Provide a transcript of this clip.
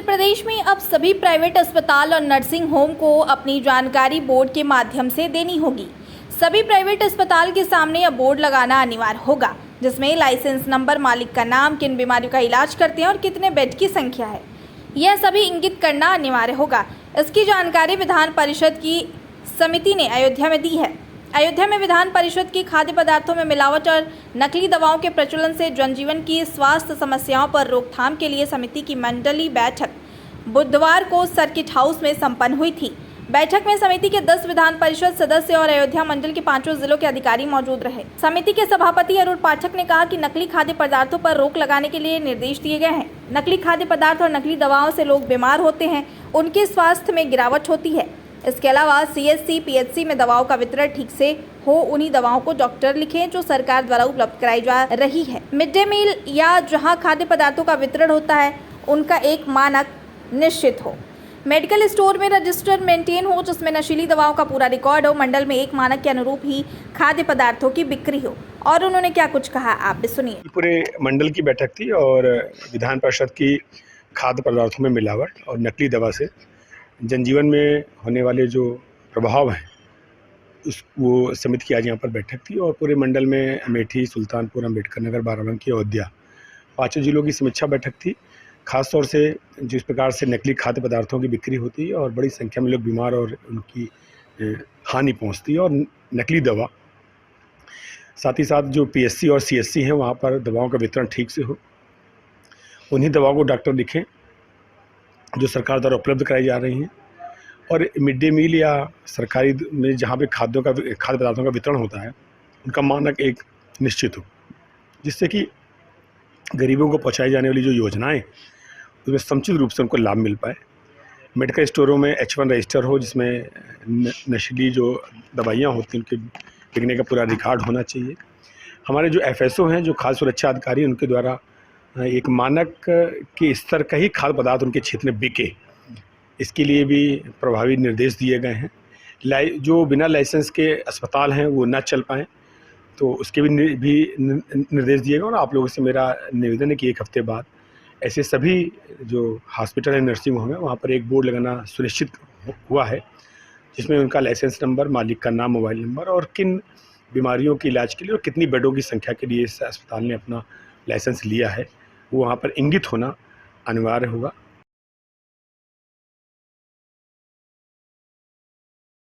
उत्तर प्रदेश में अब सभी प्राइवेट अस्पताल और नर्सिंग होम को अपनी जानकारी बोर्ड के माध्यम से देनी होगी। सभी प्राइवेट अस्पताल के सामने अब बोर्ड लगाना अनिवार्य होगा, जिसमें लाइसेंस नंबर, मालिक का नाम, किन बीमारियों का इलाज करते हैं और कितने बेड की संख्या है, यह सभी इंगित करना अनिवार्य होगा। इसकी जानकारी विधान परिषद की समिति ने अयोध्या में दी है। अयोध्या में विधान परिषद की खाद्य पदार्थों में मिलावट और नकली दवाओं के प्रचलन से जनजीवन की स्वास्थ्य समस्याओं पर रोकथाम के लिए समिति की मंडलीय बैठक बुधवार को सर्किट हाउस में संपन्न हुई थी। बैठक में समिति के 10 विधान परिषद सदस्य और अयोध्या मंडल के 5 जिलों के अधिकारी मौजूद रहे। समिति के सभापति अरुण पाठक ने कहा कि नकली खाद्य पदार्थों पर रोक लगाने के लिए निर्देश दिए गए हैं। नकली खाद्य पदार्थ और नकली दवाओं से लोग बीमार होते हैं, उनके स्वास्थ्य में गिरावट होती है। इसके अलावा सीएचसी, पीएचसी में दवाओं का वितरण ठीक से हो, उन्हीं दवाओं को डॉक्टर लिखें जो सरकार द्वारा उपलब्ध कराई जा रही है। मिड डे मील या जहां खाद्य पदार्थों का वितरण होता है, उनका एक मानक निश्चित हो। मेडिकल स्टोर में रजिस्टर मेंटेन हो जिसमें नशीली दवाओं का पूरा रिकॉर्ड हो। मंडल में एक मानक के अनुरूप ही खाद्य पदार्थों की बिक्री हो। और उन्होंने क्या कुछ कहा, आप भी सुनिए। पूरे मंडल की बैठक थी और विधान परिषद की खाद्य पदार्थों में मिलावट और नकली दवा से जनजीवन में होने वाले जो प्रभाव हैं वो समिति की आज यहाँ पर बैठक थी। और पूरे मंडल में अमेठी, सुल्तानपुर, अम्बेडकर नगर, बाराबंकी, अयोध्या 5 जिलों की समीक्षा बैठक थी। खास तौर से जिस प्रकार से नकली खाद्य पदार्थों की बिक्री होती है और बड़ी संख्या में लोग बीमार और उनकी हानि पहुँचती है, और नकली दवा, साथ ही साथ जो पीएचसी और सीएचसी हैं वहाँ पर दवाओं का वितरण ठीक से हो, उन्हीं दवाओं को डॉक्टर लिखें जो सरकार द्वारा उपलब्ध कराई जा रही हैं। और मिड डे मील या सरकारी में जहाँ पे खाद्य पदार्थों का वितरण होता है, उनका मानक एक निश्चित हो, जिससे कि गरीबों को पहुँचाई जाने वाली जो योजनाएं उसमें समुचित रूप से उनको लाभ मिल पाए। मेडिकल स्टोरों में H1 रजिस्टर हो जिसमें नशीली जो दवाइयाँ होती हैं उनके बिकने का पूरा रिकॉर्ड होना चाहिए। हमारे जो FSO हैं, जो खाद्य सुरक्षा अधिकारी, उनके द्वारा एक मानक के स्तर का ही खाद्य पदार्थ उनके क्षेत्र में बिके, इसके लिए भी प्रभावी निर्देश दिए गए हैं। जो बिना लाइसेंस के अस्पताल हैं वो न चल पाएँ, तो उसके भी निर्देश दिए गए। और आप लोगों से मेरा निवेदन है कि 1 हफ्ते बाद ऐसे सभी जो हॉस्पिटल है, नर्सिंग होम है, वहाँ पर एक बोर्ड लगाना सुनिश्चित हुआ है, जिसमें उनका लाइसेंस नंबर, मालिक का नाम, मोबाइल नंबर और किन बीमारियों के इलाज के लिए और कितनी बेडों की संख्या के लिए इस अस्पताल ने अपना लाइसेंस लिया है, वो वहाँ पर इंगित होना अनिवार्य होगा।